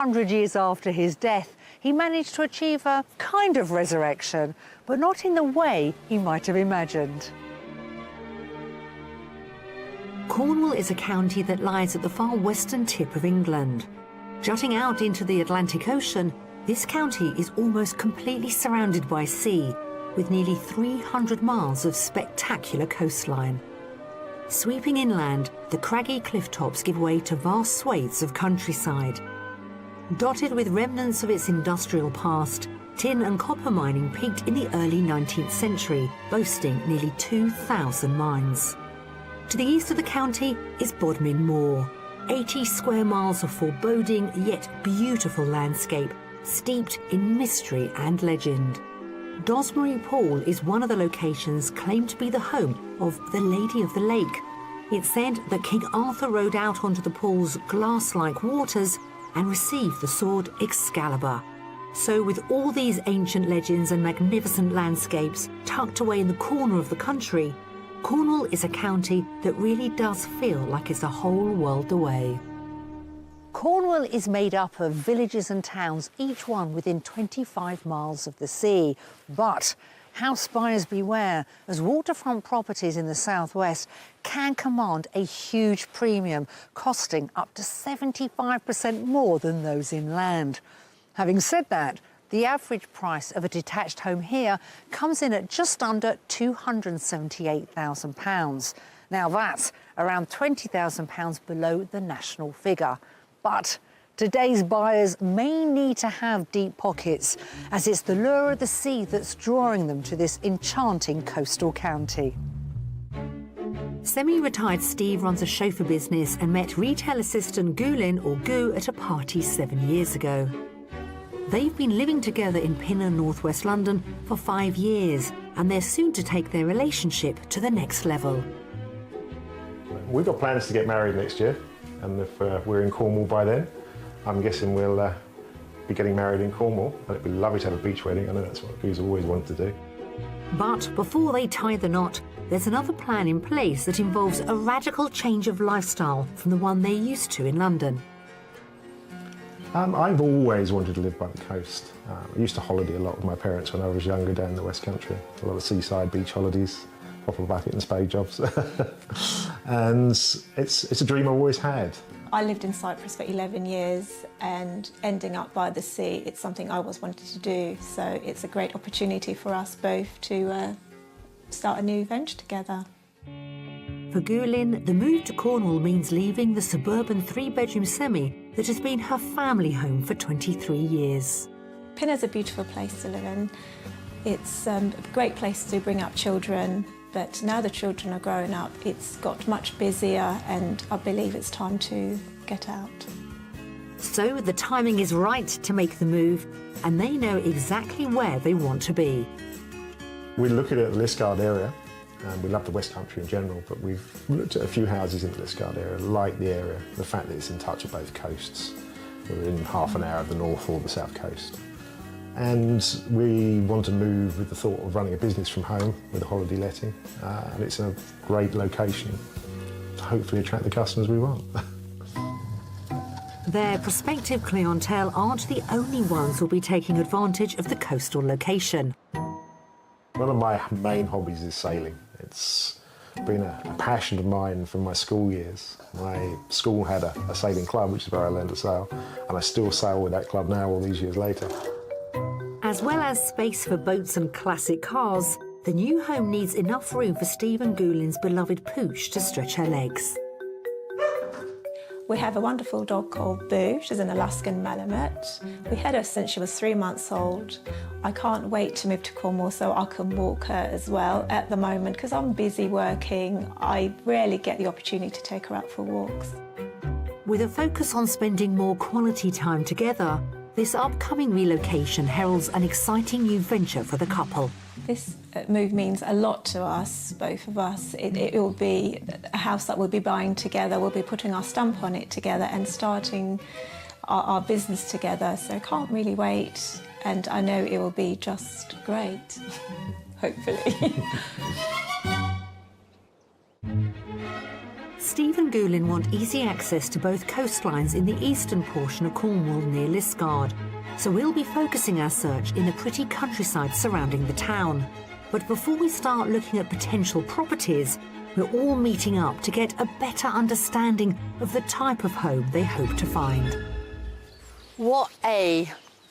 100 years after his death, he managed to achieve a kind of resurrection, but not in the way he might have imagined. Cornwall is a county that lies at the far western tip of England. Jutting out into the Atlantic Ocean, this county is almost completely surrounded by sea, with nearly 300 miles of spectacular coastline. Sweeping inland, the craggy cliff tops give way to vast swathes of countryside. Dotted with remnants of its industrial past, tin and copper mining peaked in the early 19th century, boasting nearly 2,000 mines. To the east of the county is Bodmin Moor, 80 square miles of foreboding yet beautiful landscape, steeped in mystery and legend. Dosmary Pool is one of the locations claimed to be the home of the Lady of the Lake. It's said that King Arthur rode out onto the pool's glass-like waters and received the sword Excalibur. So with all these ancient legends and magnificent landscapes tucked away in the corner of the country, Cornwall is a county that really does feel like it's a whole world away. Cornwall is made up of villages and towns, each one within 25 miles of the sea. But house buyers beware, as waterfront properties in the southwest can command a huge premium, costing up to 75% more than those inland. Having said that, the average price of a detached home here comes in at just under £278,000. Now that's around £20,000 below the national figure. But today's buyers may need to have deep pockets, as it's the lure of the sea that's drawing them to this enchanting coastal county. Semi-retired Steve runs a chauffeur business and met retail assistant Gulin, or Gu, at a party 7 years ago. They've been living together in Pinner, northwest London, for 5 years, and they're soon to take their relationship to the next level. We've got plans to get married next year, and if we're in Cornwall by then, I'm guessing we'll be getting married in Cornwall. And it'd be lovely to have a beach wedding. I know that's what Gu's always wanted to do. But before they tie the knot, there's another plan in place that involves a radical change of lifestyle from the one they're used to in London. I've always wanted to live by the coast. I used to holiday a lot with my parents when I was younger down in the West Country. A lot of seaside beach holidays, proper bucket and spade jobs. And it's a dream I've always had. I lived in Cyprus for 11 years, and ending up by the sea, it's something I always wanted to do. So it's a great opportunity for us both to start a new venture together. For Gulin, the move to Cornwall means leaving the suburban 3-bedroom semi that has been her family home for 23 years. Pinner's a beautiful place to live in. It's a great place to bring up children, but now the children are growing up, it's got much busier, and I believe it's time to get out. So the timing is right to make the move, and they know exactly where they want to be. We're looking at the Liskeard area. We love the West Country in general, but we've looked at a few houses in the Liskeard area, like the area, the fact that it's in touch with both coasts. We're in half an hour of the north or the south coast. And we want to move with the thought of running a business from home with a holiday letting. And it's a great location to hopefully attract the customers we want. Their prospective clientele aren't the only ones who'll be taking advantage of the coastal location. One of my main hobbies is sailing. It's been a passion of mine from my school years. My school had a sailing club, which is where I learned to sail, and I still sail with that club now all these years later. As well as space for boats and classic cars, the new home needs enough room for Steve and Gulin's beloved Pooch to stretch her legs. We have a wonderful dog called Boo. She's an Alaskan Malamute. We had her since she was 3 months old. I can't wait to move to Cornwall so I can walk her as well. At the moment, because I'm busy working, I rarely get the opportunity to take her out for walks. With a focus on spending more quality time together, this upcoming relocation heralds an exciting new venture for the couple. This move means a lot to us, both of us. It will be a house that we'll be buying together. We'll be putting our stamp on it together and starting our business together. So I can't really wait, and I know it will be just great, hopefully. Steve and and Goulin want easy access to both coastlines in the eastern portion of Cornwall near Liskeard, so we'll be focusing our search in the pretty countryside surrounding the town. But before we start looking at potential properties, we're all meeting up to get a better understanding of the type of home they hope to find. What a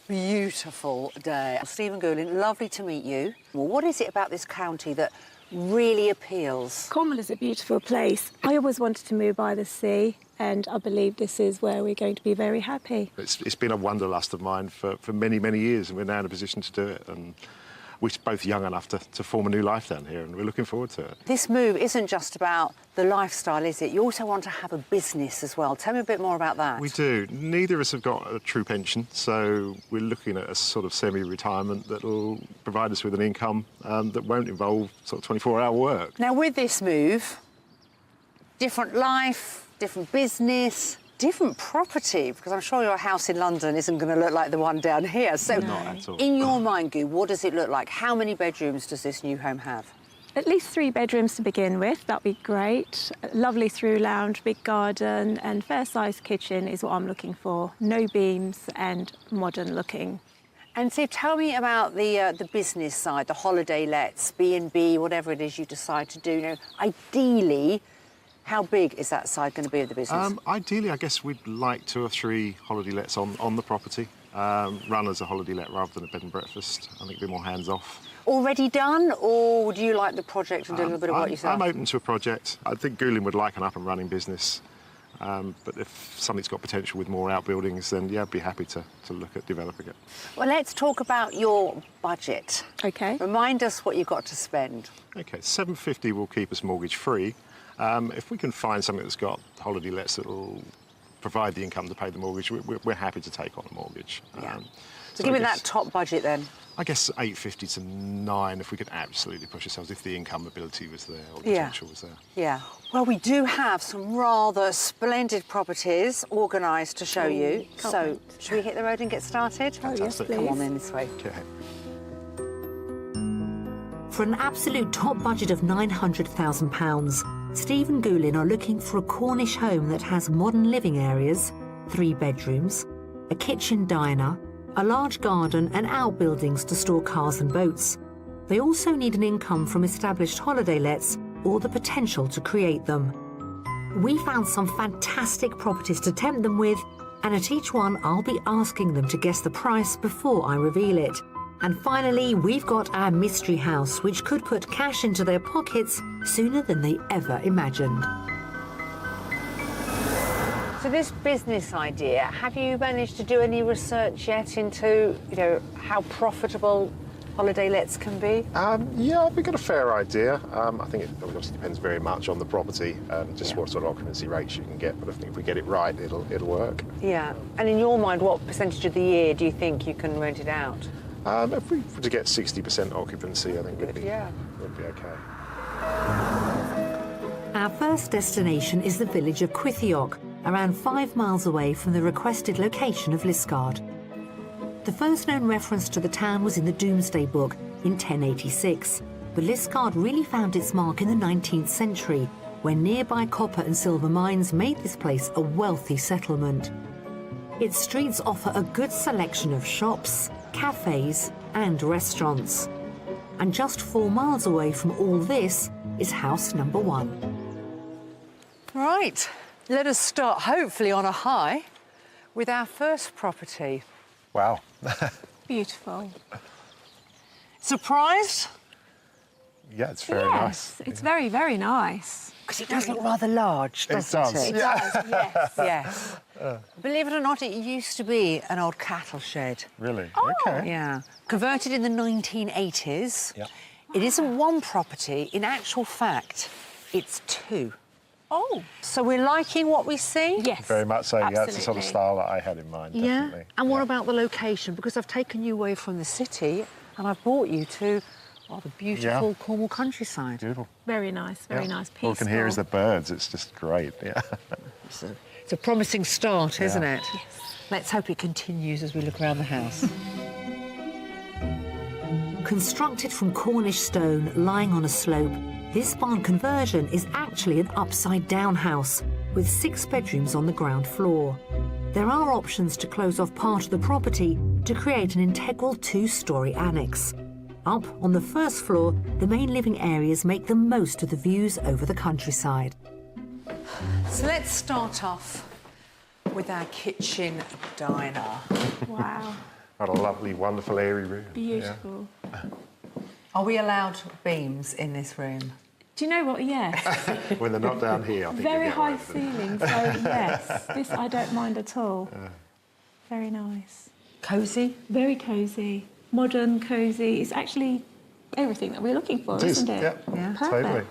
beautiful day. Stephen Goulin, lovely to meet you. Well, what is it about this county that really appeals? Cornwall is a beautiful place. I always wanted to move by the sea, and I believe this is where we're going to be very happy. It's been a wanderlust of mine for many, many years, and we're now in a position to do it. And we're both young enough to form a new life down here, and we're looking forward to it. This move isn't just about the lifestyle, is it? You also want to have a business as well. Tell me a bit more about that. We do. Neither of us have got a true pension, so we're looking at a sort of semi-retirement that will provide us with an income that won't involve sort of 24-hour work. Now, with this move, different life, different business, different property, because I'm sure your house in London isn't going to look like the one down here. So, Not at all. in your mind, Goo, what does it look like? How many bedrooms does this new home have? At least 3 bedrooms to begin with, that'd be great. A lovely through lounge, big garden and fair-sized kitchen is what I'm looking for. No beams and modern looking. And so tell me about the business side, the holiday lets, B&B, whatever it is you decide to do. You know, ideally, how big is that side going to be of the business? Ideally, I guess we'd like 2 or 3 holiday lets on the property, run as a holiday let rather than a bed and breakfast. I think it'd be more hands-off. Already done, or would you like the project and do a little bit of what yourself? I'm open to a project. I think Goulin would like an up-and-running business, but if something's got potential with more outbuildings, then yeah, I'd be happy to look at developing it. Well, let's talk about your budget. Okay. Remind us what you've got to spend. Okay, $750 will keep us mortgage-free. If we can find something that's got holiday lets that will provide the income to pay the mortgage, we're happy to take on a mortgage. Yeah. So so give I me guess- that top budget then. I guess $850 to $9 if we could absolutely push ourselves, if the income ability was there or the Yeah. potential was there. Yeah. Well, we do have some rather splendid properties organised to show you. can't So, wait. should we hit the road and get started? Oh, yes, Fantastic. please. Come on then, this way. Okay. For an absolute top budget of £900,000, Steve and Goulin are looking for a Cornish home that has modern living areas, 3 bedrooms, a kitchen diner, a large garden and outbuildings to store cars and boats. They also need an income from established holiday lets or the potential to create them. We found some fantastic properties to tempt them with, and at each one I'll be asking them to guess the price before I reveal it. And finally, we've got our mystery house, which could put cash into their pockets sooner than they ever imagined. So this business idea, have you managed to do any research yet into, you know, how profitable holiday lets can be? Yeah, we've got a fair idea. I think it obviously depends very much on the property, just what sort of occupancy rates you can get. But I think if we get it right, it'll work. Yeah. And in your mind, what percentage of the year do you think you can rent it out? If we were to get 60% occupancy, I think we'd be okay. Our first destination is the village of Quithiok, around 5 miles away from the requested location of Liskeard. The first known reference to the town was in the Domesday Book in 1086, but Liskeard really found its mark in the 19th century, when nearby copper and silver mines made this place a wealthy settlement. Its streets offer a good selection of shops, cafes and restaurants. And just 4 miles away from all this is house number 1. Right. Let us start, hopefully on a high, with our first property. Wow. Beautiful. Surprised? Yeah, it's very nice. It's very, very nice. Because it does look rather large, doesn't does. it? Yes. Yes. Believe it or not, it used to be an old cattle shed. Really? Oh. Okay. Yeah. Converted in the 1980s. Yeah. It isn't one property. In actual fact, it's 2. Oh, So we're liking what we see? yes. Very much so. Yeah, it's the sort of absolutely. style that I had in mind. Yeah. Definitely. And what Yeah. about the location? Because I've taken you away from the city and I've brought you to the beautiful Cornwall countryside. Beautiful. Very nice, very Yeah. nice. Peaceful. All we can hear is the birds. It's just great. Yeah. It's a promising start, isn't Yeah. it? Yes. Let's hope it continues as we look around the house. Constructed from Cornish stone lying on a slope, this barn conversion is actually an upside-down house, with 6 bedrooms on the ground floor. There are options to close off part of the property to create an integral 2-storey annex. Up on the first floor, the main living areas make the most of the views over the countryside. So let's start off with our kitchen diner. Wow, What a lovely, wonderful, airy room. beautiful. Are we allowed beams in this room? Do you know what? Yes. Yeah. When they're not down here, I think Very you'll get high away with it. ceiling, so yes, this I don't mind at all. Very nice. Cosy? Very cosy, modern, cosy. It's actually everything that we're looking for, It is, isn't it? yeah. Perfect. Totally.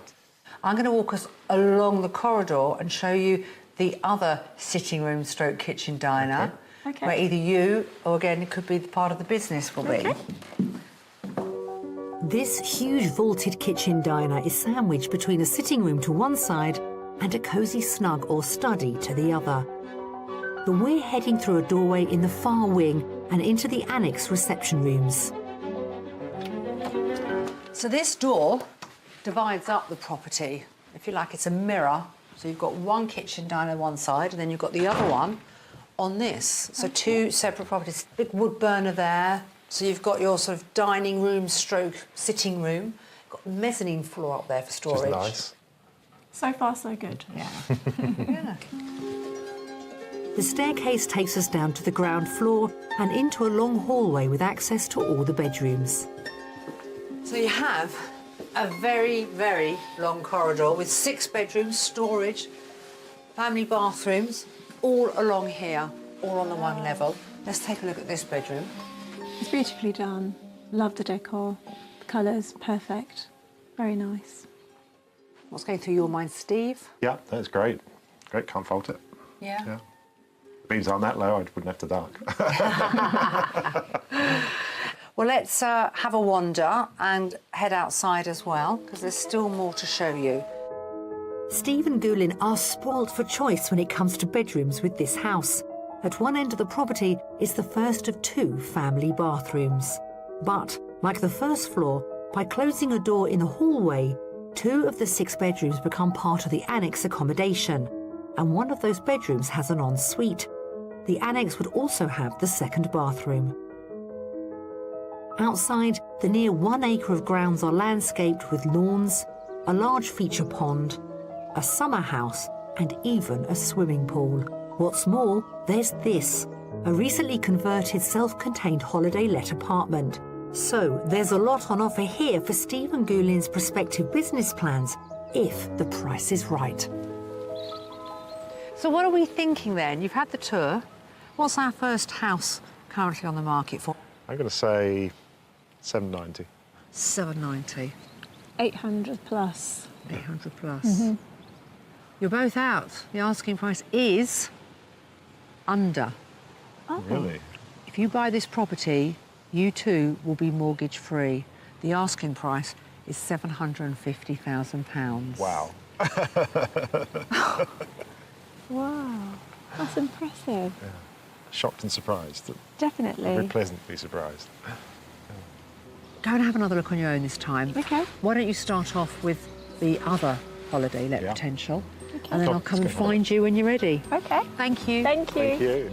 I'm going to walk us along the corridor and show you the other sitting room stroke kitchen diner, Okay. where either you or, again, it could be part of the business will be. Okay. This huge vaulted kitchen diner is sandwiched between a sitting room to one side and a cosy snug or study to the other. But we're heading through a doorway in the far wing and into the annex reception rooms. So this door divides up the property. If you like, it's a mirror. So you've got one kitchen diner on one side, and then you've got the other one on this. So 2 separate properties. Big wood burner there. So you've got your sort of dining room stroke sitting room. Got mezzanine floor up there for Which storage. is nice. So far, so good. Yeah. Yeah. The staircase takes us down to the ground floor and into a long hallway with access to all the bedrooms. So you have a very, very long corridor with 6 bedrooms, storage, family bathrooms, all along here, all on the one level. Let's take a look at this bedroom. It's beautifully done. Love the decor. The colours, perfect. Very nice. What's going through your mind, Steve? Yeah, that's great. Great, can't fault it. Yeah. Yeah. The beams aren't that low, I wouldn't have to duck. Well, let's have a wander and head outside as well, because there's still more to show you. Steve and Goulin are spoilt for choice when it comes to bedrooms with this house. At one end of the property is the first of 2 family bathrooms. But, like the first floor, by closing a door in the hallway, 2 of the 6 bedrooms become part of the annex accommodation, and one of those bedrooms has an ensuite. The annex would also have the second bathroom. Outside, the near 1 acre of grounds are landscaped with lawns, a large feature pond, a summer house, and even a swimming pool. What's more, there's this, a recently converted self-contained holiday let apartment. So there's a lot on offer here for Steve and Goulin's prospective business plans, if the price is right. So what are we thinking then? You've had the tour. What's our first house currently on the market for? I'm going to say 790. 790, 800 plus. 800 plus. You're both out. The asking price is under. Really? If you buy this property, you too will be mortgage free. The asking price is £750,000. Wow. Wow, that's impressive. Shocked and surprised. Very Definitely. pleasantly surprised. Go and have another look on your own this time. Okay. Why don't you start off with the other holiday let Yeah. potential, and then I'll come and Let's go. find you when you're ready. Okay. Thank you. Thank you. Thank you.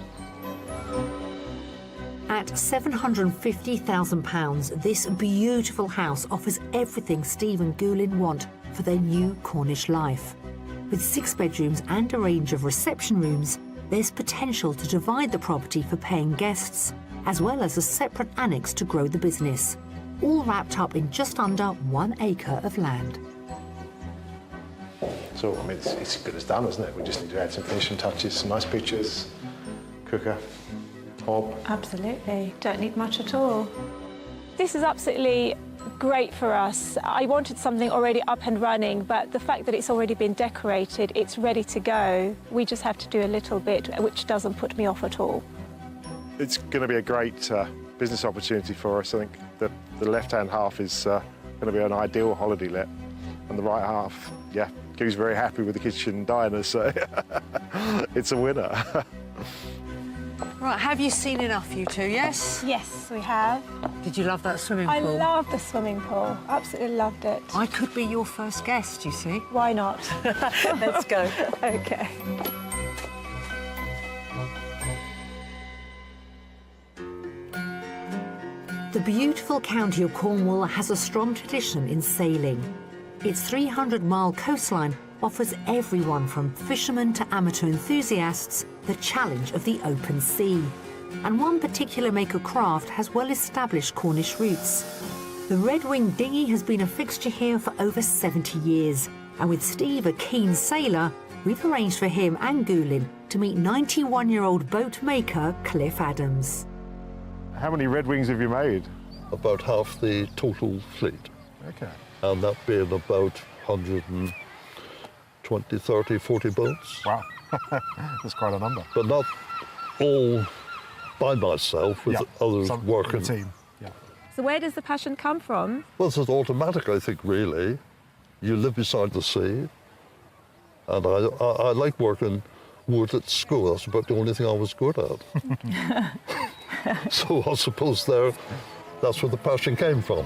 At £750,000, this beautiful house offers everything Steve and Goulin want for their new Cornish life. With 6 bedrooms and a range of reception rooms, there's potential to divide the property for paying guests, as well as a separate annex to grow the business, all wrapped up in just under 1 acre of land. So, I mean, it's as good as done, isn't it? We just need to add some finishing touches, some nice pictures, cooker, hob. Absolutely. Don't need much at all. This is absolutely great for us. I wanted something already up and running, but the fact that it's already been decorated, it's ready to go. We just have to do a little bit, which doesn't put me off at all. It's going to be a great business opportunity for us. I think the left-hand half is going to be an ideal holiday let, and the right half, yeah, Goo's very happy with the kitchen diner, so it's a winner. Right, have you seen enough, you two, yes? Yes, we have. Did you love that swimming I pool? love the swimming pool. Absolutely loved it. I could be your first guest, you see. Why not? Let's go. Okay. The beautiful county of Cornwall has a strong tradition in sailing. Its 300-mile coastline offers everyone from fishermen to amateur enthusiasts the challenge of the open sea. And one particular make of craft has well-established Cornish roots. The Red Wing dinghy has been a fixture here for over 70 years. And with Steve a keen sailor, we've arranged for him and Gulin to meet 91-year-old boat maker Cliff Adams. How many Red Wings have you made? About half the total fleet. Okay. And that being about 120, 30, 40 boats. Wow. That's quite a number. But not all by myself, with others Some working. the team. Yeah. So where does the passion come from? Well, it's automatic, I think, really. You live beside the sea. And I like working wood at school. That's about the only thing I was good at. So I suppose that's where the passion came from.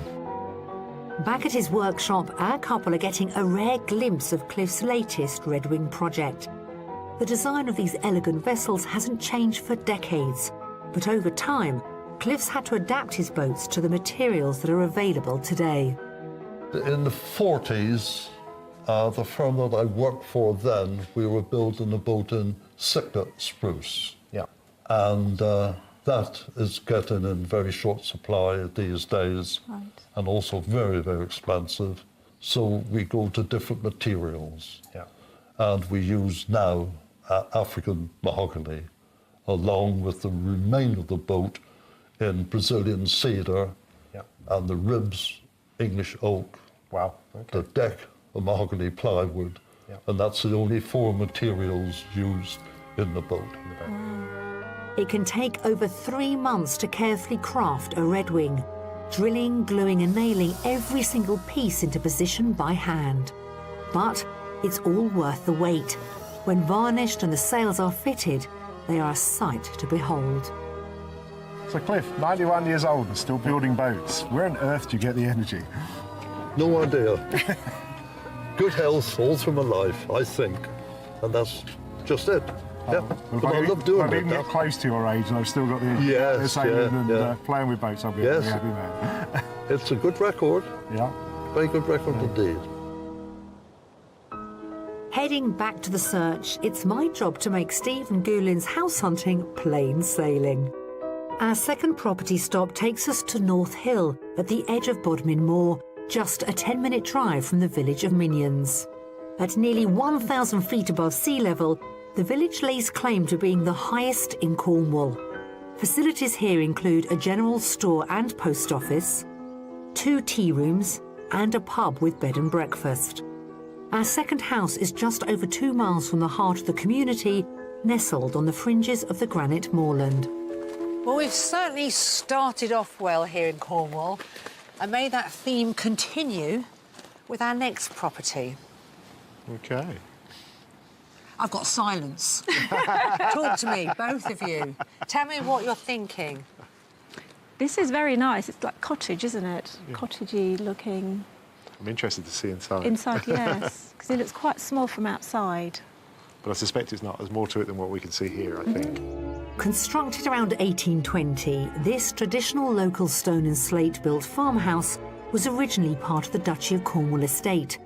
Back at his workshop, our couple are getting a rare glimpse of Cliff's latest Red Wing project. The design of these elegant vessels hasn't changed for decades, but over time, Cliff's had to adapt his boats to the materials that are available today. In the 40s, the firm that I worked for then, we were building a boat in Sitka spruce. Yeah. And that is getting in very short supply these days, Right. and also very, very expensive. So we go to different materials. Yeah. And we use now African mahogany, along with the remainder of the boat in Brazilian cedar, Yeah. and the ribs, English oak, Wow. Okay. the deck, a mahogany plywood, Yeah. and that's the only four materials used in the boat. It can take over 3 months to carefully craft a Red Wing, drilling, gluing and nailing every single piece into position by hand. But it's all worth the wait. When varnished and the sails are fitted, they are a sight to behold. So Cliff, 91 years old and still building boats. Where on earth do you get the energy? No idea. Good health all through my life, I think, and that's just it. Yeah, If but I love doing if I it. can get close to your age and I've still got the Yes, sailing and yeah. playing with boats, I'll be Yes. a happy man. It's a good record, Yeah. very good record indeed. Heading back to the search, it's my job to make Steve and Gulin's house hunting plain sailing. Our second property stop takes us to North Hill at the edge of Bodmin Moor, just a 10-minute drive from the village of Minions. At nearly 1,000 feet above sea level, the village lays claim to being the highest in Cornwall. Facilities here include a general store and post office, 2 tea rooms, and a pub with bed and breakfast. Our second house is just over 2 miles from the heart of the community, nestled on the fringes of the granite moorland. Well, we've certainly started off well here in Cornwall, and may that theme continue with our next property. Okay. I've got silence. Talk to me, both of you. Tell me what you're thinking. This is very nice. It's like cottage, isn't it? Cottagey looking. I'm interested to see inside. Inside, yes. Because it looks quite small from outside. But I suspect it's not. There's more to it than what we can see here, I think. Constructed around 1820, this traditional local stone and slate built farmhouse was originally part of the Duchy of Cornwall estate.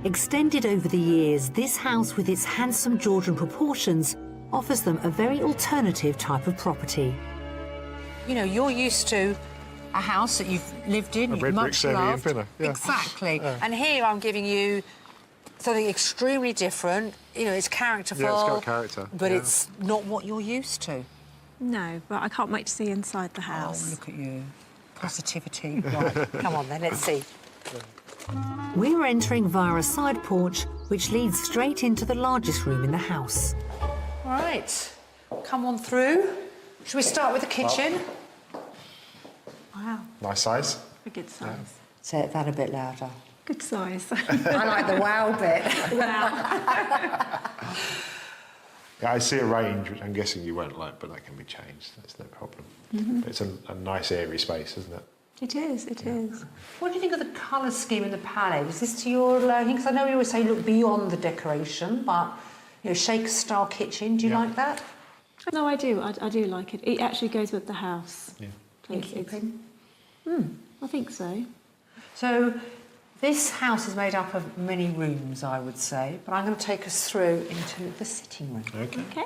Extended over the years, this house with its handsome Georgian proportions offers them a very alternative type of property. You know, you're used to a house that you've lived in, A you've red brick much semi in loved. Pinner, yeah. Exactly. And here I'm giving you something extremely different. You know, it's characterful. Yeah, it's got character, But yeah. it's not what you're used to. No, but I can't wait to see inside the Oh, house. look at you. Positivity. Right, come on then, let's see. We're entering via a side porch, which leads straight into the largest room in the house. All right, come on through. Should we start with the kitchen? Wow, Nice size. a good size. Say that a bit louder. Good size. I like the wow bit. Yeah, I see a range, which I'm guessing you won't like, but that can be changed. That's no problem. It's a nice airy space, isn't it? It is, it is. What do you think of the colour scheme in the palais? Was this to your liking? Because I know we always say look beyond the decoration, but you know, Shakespeare-style kitchen. Do you like that? No, I do. I do like it. It actually goes with the house. Yeah. I think so. So this house is made up of many rooms, I would say, but I'm going to take us through into the sitting room. Okay. Okay.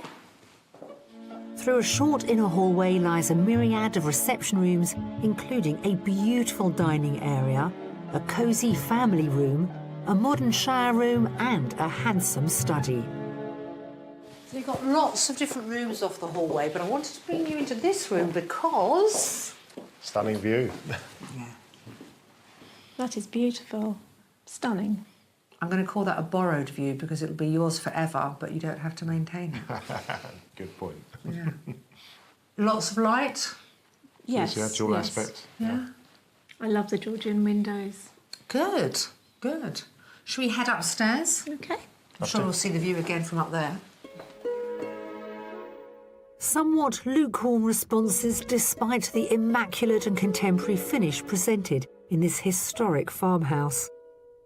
Through a short inner hallway lies a myriad of reception rooms, including a beautiful dining area, a cosy family room, a modern shower room and a handsome study. So you've got lots of different rooms off the hallway, but I wanted to bring you into this room because... Stunning view. Yeah. That is beautiful. Stunning. I'm going to call that a borrowed view because it'll be yours forever, but you don't have to maintain it. Good point. Yeah. Lots of light. Yes. Yeah, dual yes. aspects. Yeah. I love the Georgian windows. Good, good. Should we head upstairs? Okay. I'm sure we'll see the view again from up there. Somewhat lukewarm responses despite the immaculate and contemporary finish presented in this historic farmhouse.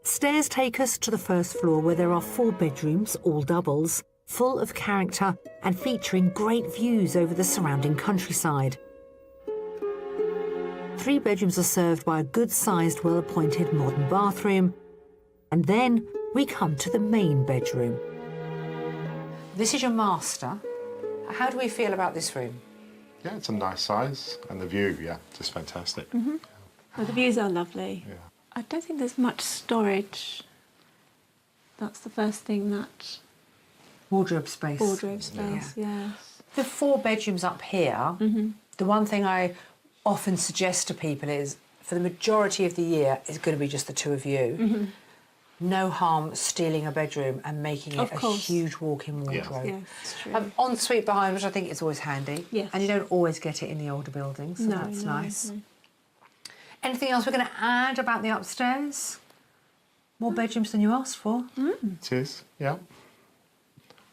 Stairs take us to the first floor where there are 4 bedrooms, all doubles, full of character and featuring great views over the surrounding countryside. 3 bedrooms are served by a good-sized, well-appointed modern bathroom. And then we come to the main bedroom. This is your master. How do we feel about this room? Yeah, it's a nice size. And the view, yeah, just fantastic. Oh, the views are lovely. Yeah. I don't think there's much storage. That's the first thing that... Wardrobe space. Wardrobe space, yes. The 4 bedrooms up here, the one thing I often suggest to people is, for the majority of the year, it's going to be just the 2 of you. No harm stealing a bedroom and making Of it a course. huge walk-in wardrobe. Yes, it's true. Ensuite behind, which I think is always handy. Yes. And you don't always get it in the older buildings, so No, that's no, nice. no. Anything else we're going to add about the upstairs? More bedrooms than you asked for. It is, yeah.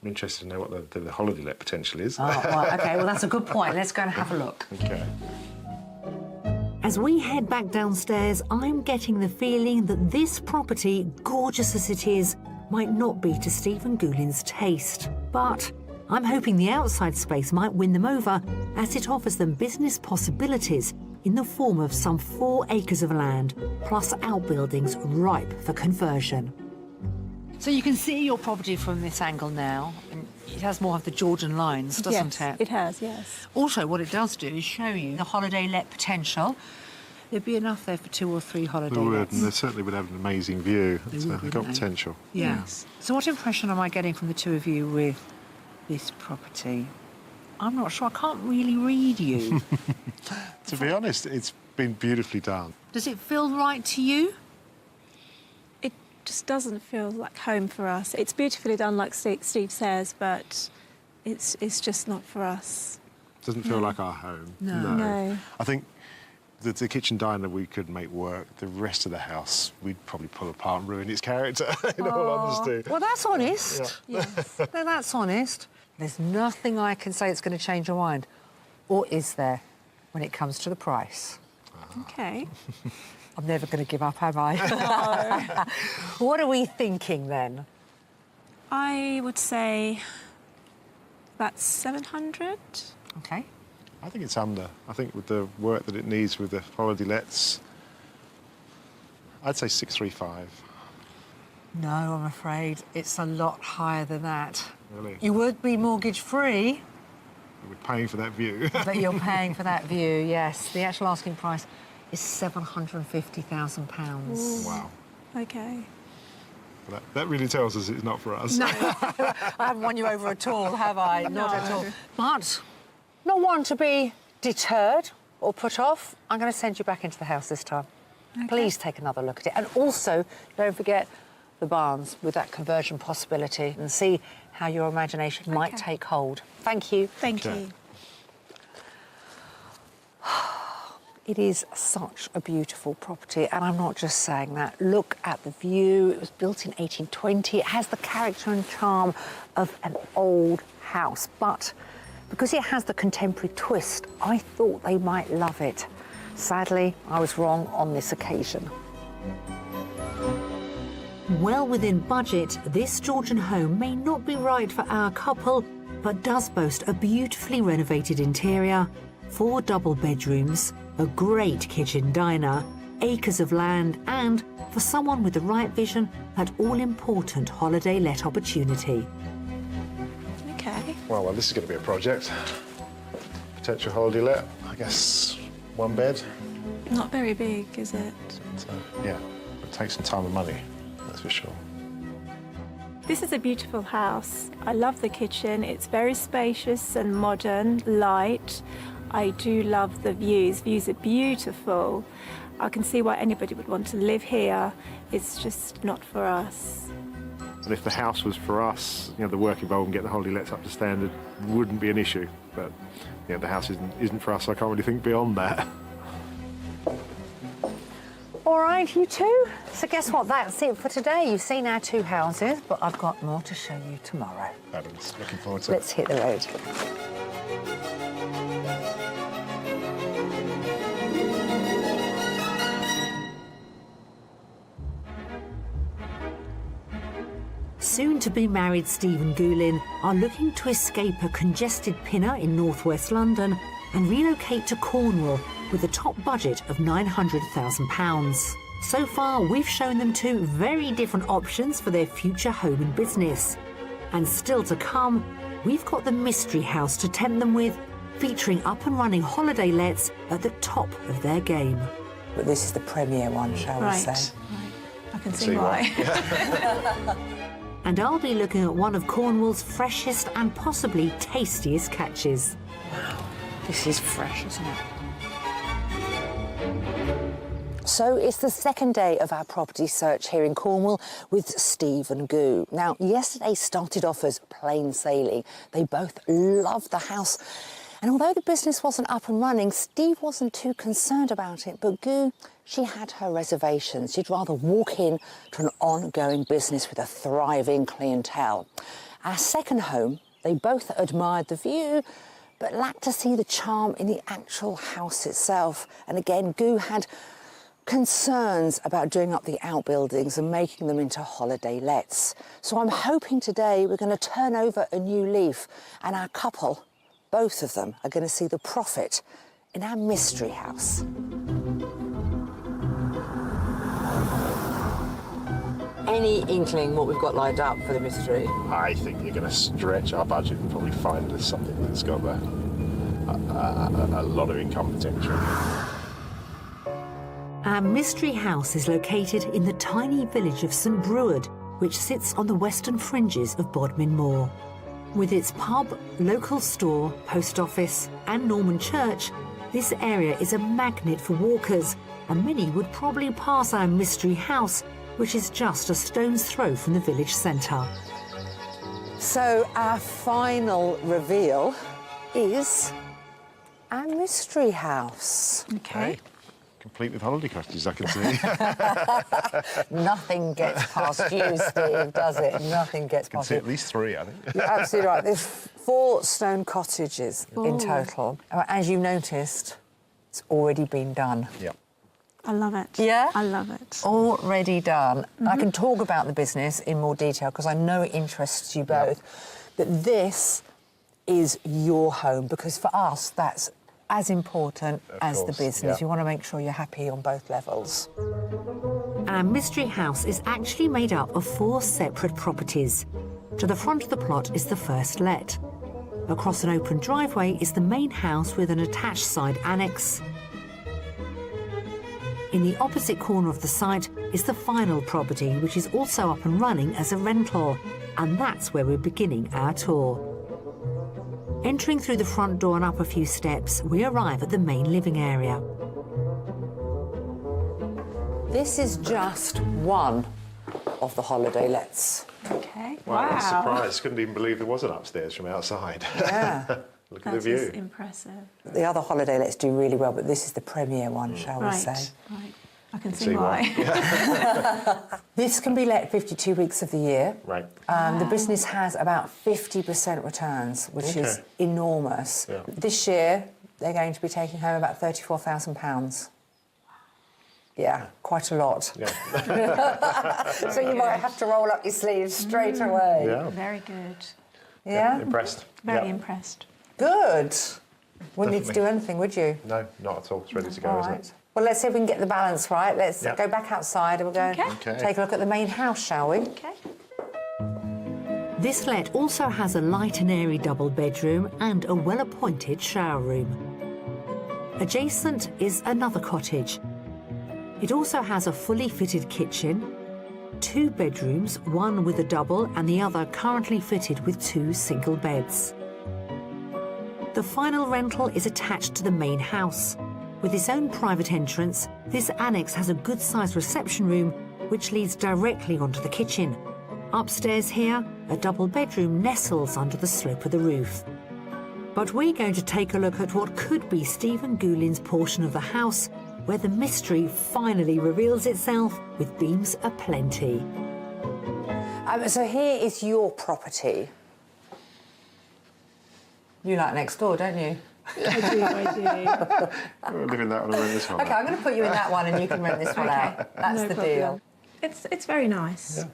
I'm interested to know what the holiday let potential is. Oh, right, OK, well, that's a good point. Let's go and have a look. Okay. As we head back downstairs, I'm getting the feeling that this property, gorgeous as it is, might not be to Stephen Goulin's taste. But I'm hoping the outside space might win them over, as it offers them business possibilities in the form of some 4 acres of land, plus outbuildings ripe for conversion. So you can see your property from this angle now. And it has more of the Georgian lines, doesn't Yes, it? it has, yes. Also, what it does do is show you the holiday let potential. There'd be enough there for 2 or 3 holiday They would, lets. and they certainly would have an amazing view. They So would, they've got wouldn't they? potential. Yes. So what impression am I getting from the 2 of you with this property? I'm not sure. I can't really read you. To be honest, it's been beautifully done. Does it feel right to you? It just doesn't feel like home for us. It's beautifully done, like Steve says, but it's just not for us. Doesn't feel like our home. No. I think the kitchen diner we could make work. The rest of the house we'd probably pull apart and ruin its character, in all honesty. Well, that's honest. Yes. No, that's honest. There's nothing I can say that's going to change your mind. Or is there, when it comes to the price? Okay. I'm never going to give up, am I? No. What are we thinking then? I would say about 700. OK. I think it's under. I think with the work that it needs with the holiday lets, I'd say 635. No, I'm afraid it's a lot higher than that. Really? You would be mortgage-free, We're paying for that view. but you're paying for that view, yes. The actual asking price is £750,000. Wow. Okay. Well, that really tells us it's not for us. I haven't won you over at all, have I? Not at all. But not one to be deterred or put off. I'm going to send you back into the house this time. Okay. Please take another look at it. And also, don't forget the barns with that conversion possibility and see how your imagination might Okay. take hold. Thank you. Thank Okay. you. It is such a beautiful property, and I'm not just saying that. Look at the view. It was built in 1820. It has the character and charm of an old house, but because it has the contemporary twist, I thought they might love it. Sadly, I was wrong on this occasion. Well within budget, this Georgian home may not be right for our couple, but does boast a beautifully renovated interior, 4 double bedrooms, a great kitchen diner, acres of land, and, for someone with the right vision, that all-important holiday let opportunity. Okay. Well, this is going to be a project. Potential holiday let, I guess 1 bed. Not very big, is it? So, yeah, it takes some time and money, that's for sure. This is a beautiful house. I love the kitchen. It's very spacious and modern, light. I do love the views. Views are beautiful. I can see why anybody would want to live here. It's just not for us. And if the house was for us, the work involved in getting the holiday lets up to standard wouldn't be an issue. But the house isn't for us, so I can't really think beyond that. All right, you two. So guess what? That's it for today. You've seen our 2 houses, but I've got more to show you tomorrow. Fabulous. Looking forward to it. Let's hit the road. Soon-to-be-married Steve and Goulin are looking to escape a congested Pinner in northwest London and relocate to Cornwall with a top budget of £900,000. So far, we've shown them 2 very different options for their future home and business. And still to come, we've got the mystery house to tempt them with, featuring up-and-running holiday lets at the top of their game. But this is the premier one, shall we say? Right. I can see why. And I'll be looking at one of Cornwall's freshest and possibly tastiest catches. This is fresh, isn't it? So it's the second day of our property search here in Cornwall with Steve and Goo. Now, yesterday started off as plain sailing. They both loved the house. And although the business wasn't up and running, Steve wasn't too concerned about it. But Goo, she had her reservations. She'd rather walk in to an ongoing business with a thriving clientele. Our second home, they both admired the view, but lacked to see the charm in the actual house itself. And again, Goo had concerns about doing up the outbuildings and making them into holiday lets. So I'm hoping today we're going to turn over a new leaf and our couple, both of them, are going to see the profit in our mystery house. Any inkling what we've got lined up for the mystery? I think you're going to stretch our budget and probably find us something that's got a lot of income potential. Our mystery house is located in the tiny village of St Breward, which sits on the western fringes of Bodmin Moor. With its pub, local store, post office and Norman church, this area is a magnet for walkers, and many would probably pass our mystery house, which is just a stone's throw from the village centre. So our final reveal is our mystery house. Okay. Complete with holiday cottages, I can see. Nothing gets past you, Steve, does it? Nothing gets I can past see you. at least 3, I think. You're absolutely right. There's 4 stone cottages in total. As you've noticed, it's already been done. Yep. I love it. Yeah? I love it. Already done. I can talk about the business in more detail because I know it interests you both. But this is your home because for us, that's as important as the business. You want to make sure you're happy on both levels. Our mystery house is actually made up of 4 separate properties. To the front of the plot is the first let. Across an open driveway is the main house with an attached side annex. In the opposite corner of the site is the final property, which is also up and running as a rental, and that's where we're beginning our tour. Entering through the front door and up a few steps, we arrive at the main living area. This is just one of the holiday lets. Okay. Wow, I was surprised. Couldn't even believe there was an upstairs from outside. Yeah. Look at That the is view. impressive. The other holiday lets do really well, but this is the premier one, shall we Right, say. right. I can See see why. why. This can be let 52 weeks of the year. Right. The business has about 50% returns, which is Okay. enormous. Yeah. This year, they're going to be taking home about £34,000. Yeah, quite a lot. Yeah. So you might have to roll up your sleeves straight away. Yeah. Very good. Yeah? Impressed. Very Yeah. impressed. Good. Wouldn't need to Definitely. do anything, would you? No, not at all. It's ready to go, All isn't right. it? Well, let's see if we can get the balance right. Let's Yeah. go back outside and we'll go Okay. Okay. take a look at the main house, shall we? Okay. This let also has a light and airy double bedroom and a well-appointed shower room. Adjacent is another cottage. It also has a fully fitted kitchen, 2 bedrooms, one with a double and the other currently fitted with 2 single beds. The final rental is attached to the main house. With its own private entrance, this annex has a good-sized reception room which leads directly onto the kitchen. Upstairs here, a double bedroom nestles under the slope of the roof. But we're going to take a look at what could be Stephen Goulin's portion of the house, where the mystery finally reveals itself with beams aplenty. So here is your property. You like next door, don't you? I We'll live in that one and rent this one. Okay, I'm going to put you in that one and you can rent this one Okay, out. That's no the problem. deal. It's very nice.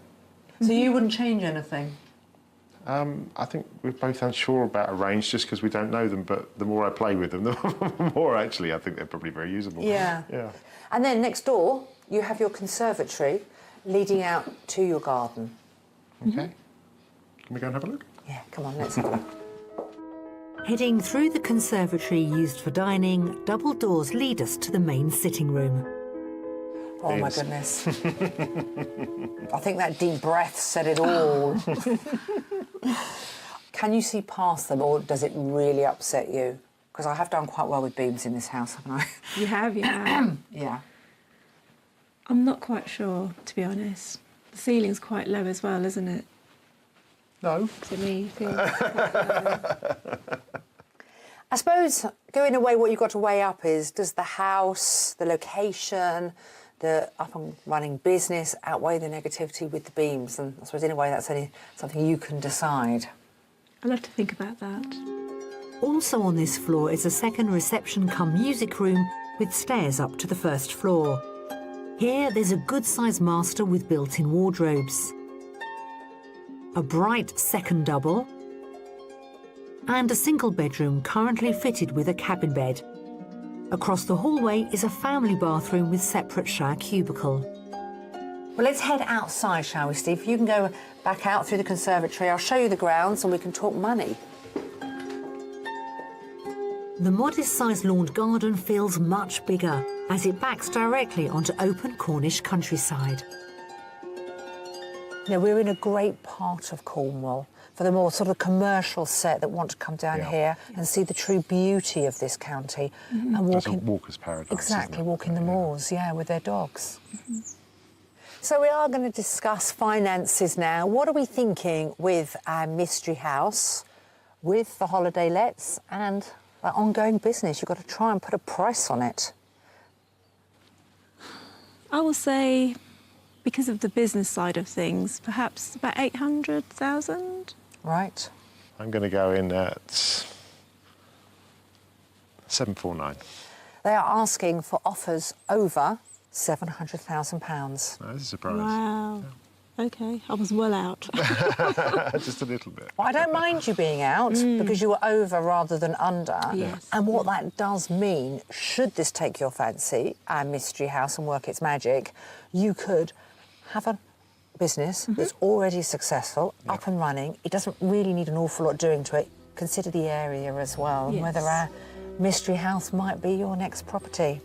So you wouldn't change anything? I think we're both unsure about a range just because we don't know them, but the more I play with them, the more actually I think they're probably very usable. Yeah. Yeah. And then next door, you have your conservatory leading out to your garden. Okay. Can we go and have a look? Yeah, come on, let's have a look. Heading through the conservatory used for dining, double doors lead us to the main sitting room. Oh my Beans. goodness. I think that deep breath said it all. Can you see past them or does it really upset you? Because I have done quite well with beams in this house, haven't I? You have, yeah. Yeah. I'm not quite sure, to be honest. The ceiling's quite low as well, isn't it? No. To me, it feels quite low. I suppose going away, what you've got to weigh up is, does the house, the location, the up and running business outweigh the negativity with the beams? And I suppose in a way that's only something you can decide. I'll have to think about that. Also on this floor is a second reception cum music room with stairs up to the first floor. Here there's a good-sized master with built-in wardrobes, a bright second double, and a single bedroom currently fitted with a cabin bed. Across the hallway is a family bathroom with separate shower cubicle. Well, let's head outside, shall we, Steve? You can go back out through the conservatory. I'll show you the grounds and we can talk money. The modest-sized lawned garden feels much bigger as it backs directly onto open Cornish countryside. Now, we're in a great part of Cornwall for the more sort of commercial set that want to come down Yeah. here and see the true beauty of this county and walk It's a in. walker's paradise. Exactly, isn't it? walking the moors, yeah, with their dogs. So we are going to discuss finances now. What are we thinking with our mystery house, with the holiday lets and our ongoing business? You've got to try and put a price on it. I will say, because of the business side of things, perhaps about 800,000. Right. I'm going to go in at 749. They are asking for offers over £700,000. No, this is a surprise. Wow. Okay, I was well out. Just a little bit. Well, I don't mind you being out because you were over rather than under. Yes. And what that does mean, should this take your fancy, our mystery house, and work its magic, you could have a business that's already successful, up and running. It doesn't really need an awful lot doing to it. Consider the area as well, and whether Yes. our mystery house might be your next property.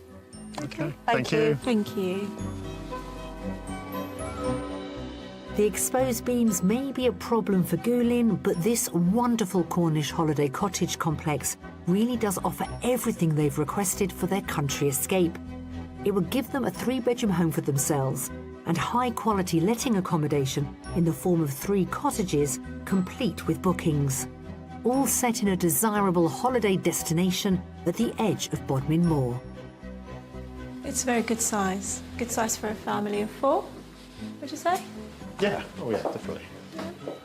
Okay. Thank you. Thank you. The exposed beams may be a problem for Goulin, but this wonderful Cornish holiday cottage complex really does offer everything they've requested for their country escape. It would give them a 3-bedroom home for themselves and high-quality letting accommodation in the form of 3 cottages, complete with bookings. all set in a desirable holiday destination at the edge of Bodmin Moor. It's a very good size. Good size for a family of 4, would you say? Yeah, oh yeah, definitely.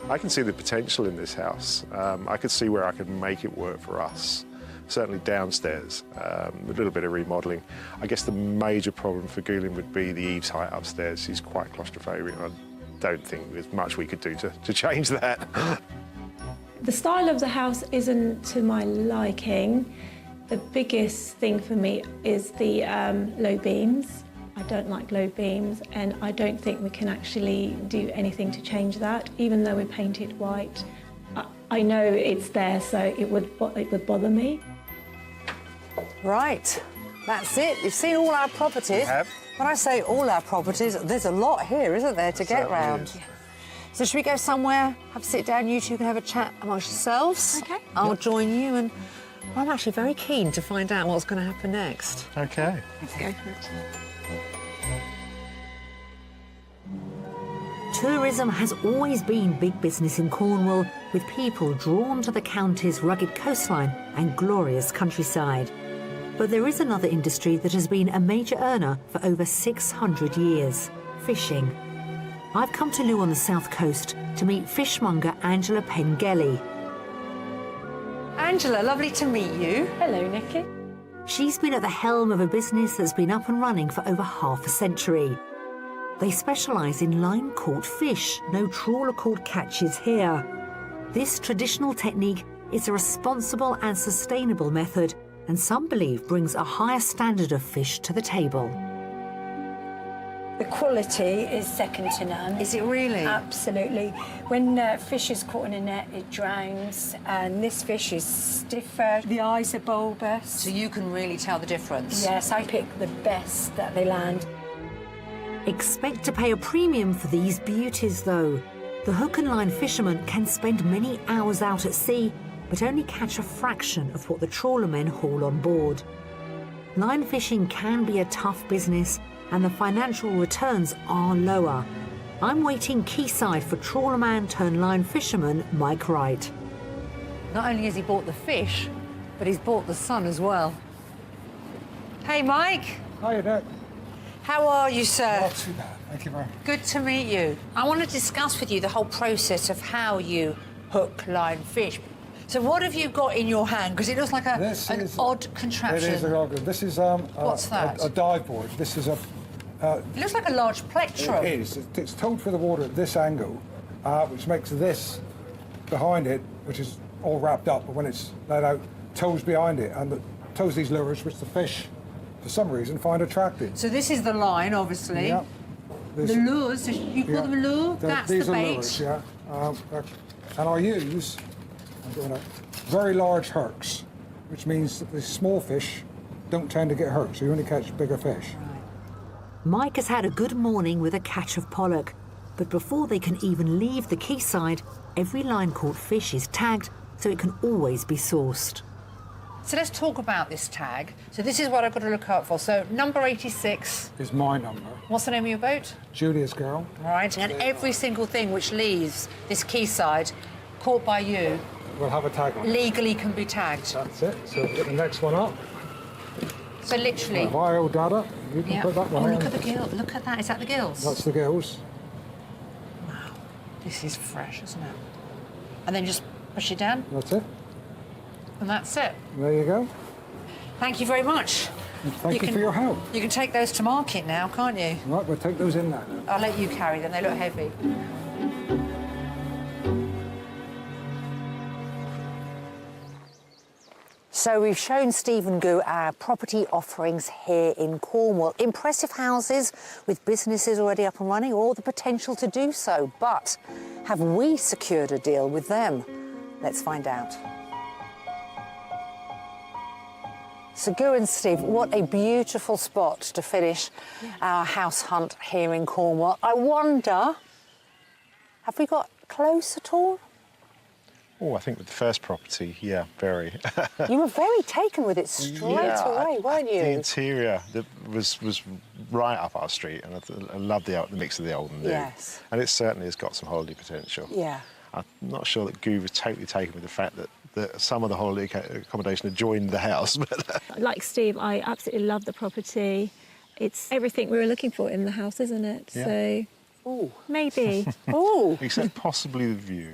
I can see the potential in this house. I could see where I could make it work for us. Certainly downstairs, a little bit of remodelling. I guess the major problem for Gulin would be the eaves height upstairs. She's quite claustrophobic. I don't think there's much we could do to change that. The style of the house isn't to my liking. The biggest thing for me is the low beams. I don't like low beams, and I don't think we can actually do anything to change that, even though we paint it white. I know it's there, so it would bother me. Right, that's it. You've seen all our properties. We have. When I say all our properties, there's a lot here, isn't there, to get Certainly round? is. So should we go somewhere, have a sit down, you two can have a chat amongst yourselves? Okay. I'll join you, and I'm actually very keen to find out what's going to happen next. Okay. Let's go for it. Tourism has always been big business in Cornwall, with people drawn to the county's rugged coastline and glorious countryside. But there is another industry that has been a major earner for over 600 years: fishing. I've come to Looe on the south coast to meet fishmonger Angela Pengelly. Angela, lovely to meet you. Hello, Nikki. She's been at the helm of a business that's been up and running for over half a century. They specialise in line-caught fish, no trawler-caught catches here. This traditional technique is a responsible and sustainable method, and some believe brings a higher standard of fish to the table. The quality is second to none. Is it really? Absolutely. When fish is caught in a net, it drowns, and this fish is stiffer. The eyes are bulbous. So you can really tell the difference? Yes, I pick the best that they land. Expect to pay a premium for these beauties, though. The hook and line fishermen can spend many hours out at sea, but only catch a fraction of what the trawlermen haul on board. Line fishing can be a tough business, and the financial returns are lower. I'm waiting quayside for trawlerman turned line fisherman Mike Wright. Not only has he bought the fish, but he's bought the sun as well. Hey, Mike. Hiya, Nick. How are you, sir? Not too bad. Thank you very much. Good to meet you. I want to discuss with you the whole process of how you hook, line, fish. So what have you got in your hand? Because it looks like an odd contraption. It is a odd. This is What's that? a dive board. This is a. It looks like a large plectrum. It is. It's towed for the water at this angle, which makes this behind it, which is all wrapped up. But when it's let out, tows behind it, and it tows these lures, which the fish, for some reason, find attractive. So this is the line, obviously. Yeah. The lures, so you call them a lure? That's these the are bait. lures, yeah. And I use very large hurks, which means that the small fish don't tend to get hurt, so you only catch bigger fish. Mike has had a good morning with a catch of pollock, but before they can even leave the quayside, every line-caught fish is tagged so it can always be sourced. So let's talk about this tag. So this is what I've got to look out for. So number 86. Is my number. What's the name of your boat? Julia's Girl. All right. And every single thing which leaves this quayside, caught by you, We'll have a tag on it. legally can be tagged. That's it. So get the next one up. So literally. If I hold that up, you can Yeah. put that one Oh, in. look at the gill. Look at that. Is that the gills? That's the gills. Wow. This is fresh, isn't it? And then just push it down, That's it. and that's it. There you go. Thank you very much. Thank you for your help. You can take those to market now, can't you? Right, we'll take those in now. I'll let you carry them. They look heavy. So we've shown Stephen Gu our property offerings here in Cornwall. Impressive houses with businesses already up and running, or the potential to do so. But have we secured a deal with them? Let's find out. So Gu and Steve, what a beautiful spot to finish our house hunt here in Cornwall. I wonder, have we got close at all? Oh, I think with the first property, yeah, very. You were very taken with it straight away, weren't you? The interior was right up our street, and I love the mix of the old and new. Yes. And it certainly has got some holiday potential. Yeah. I'm not sure that Gu was totally taken with the fact that some of the holiday accommodation adjoined the house. But Like Steve, I absolutely love the property. It's everything we were looking for in the house, isn't it? Yeah. So Ooh. maybe. Ooh. except possibly the view.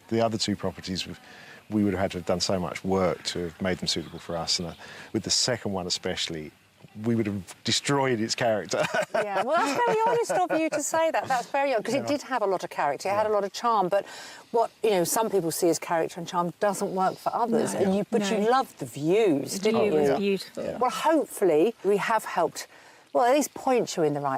The other two properties, we would have had to have done so much work to have made them suitable for us. And with the second one especially, we would have destroyed its character. Yeah, well, that's very honest of you to say that. That's very honest, because it did have a lot of character. It had a lot of charm, but what, you know, some people see as character and charm doesn't work for others. No. And you loved the views, The didn't view you? was beautiful. Well, hopefully we have helped, well, at least point you in the right